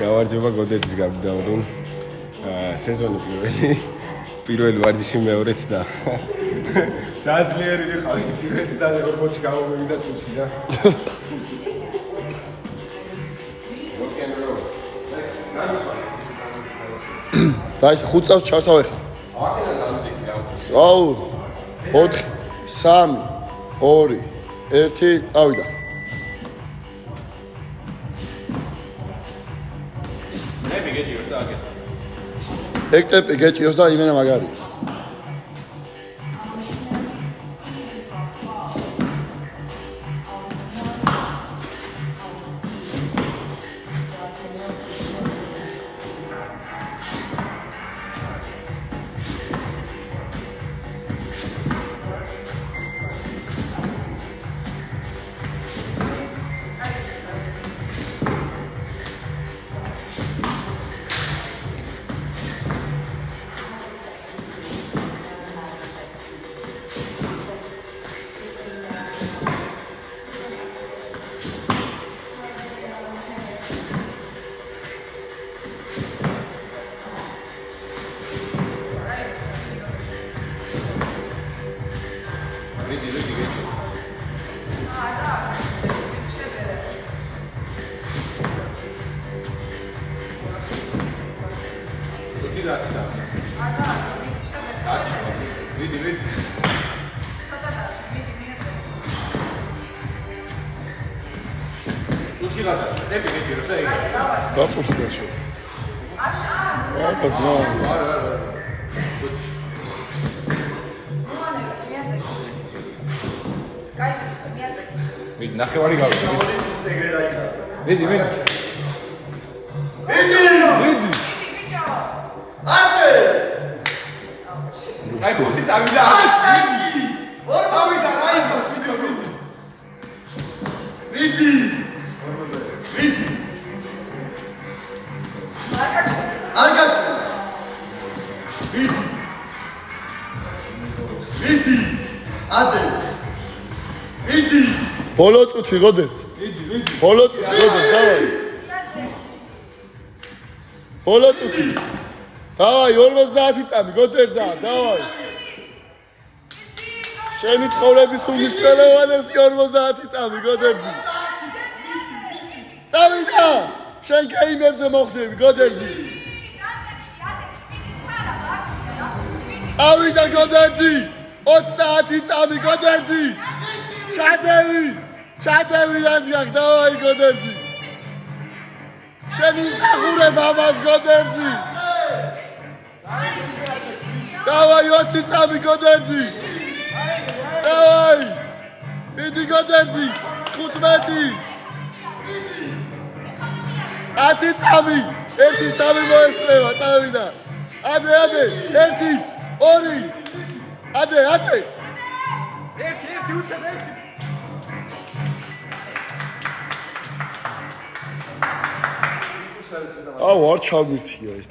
გავარჯობა გოდერძის გაგდავრუნ სეზონი პირველი ვარჯიში მეორეც და ძალიან ძლიერი ვიყავი პირველიც და 40 გამომივიდა წუთში და და ის 5 წელს ჩავთავ ახლა. აქედან გამიდექი რა. აუ 4 3 2 1 წავიდა. მე გეჭიროს და აკეთე. ეგ ტემპი გეჭიროს და იმენა მაგარია. ნახევარი გავიდა. მიდი. ანდე! აი ხუთი წავიდა. მიდი. არკაჩი. მიდი. ანდე. მიდი. ბოლო წუთი გოდეც. ბოლო წუთი გოდეც, დავაი. ბოლო წუთი. დავაი 50 წამი გოდერძა, დავაი. შენი ცხოვრების უმნიშვნელოვანესი 50 წამი გოდერძი. წავიდა. შენ გეიმებზე მოხდები გოდერძი. წავიდა გოდერძი. 30 წამი გოდერძი. ჩადევი რაც გაქვს დავაი გოდერძი. შენი სახურება მას გოდერძი. დავაი 20 წამი გოდერძი. დავაი მიდი გოდერძი 15 10 წამი 1-3 მოესწრება წავიდა. ადე 1 2 ადე 1 უცებ 1 აუ არ ჩაგვირთია ეს.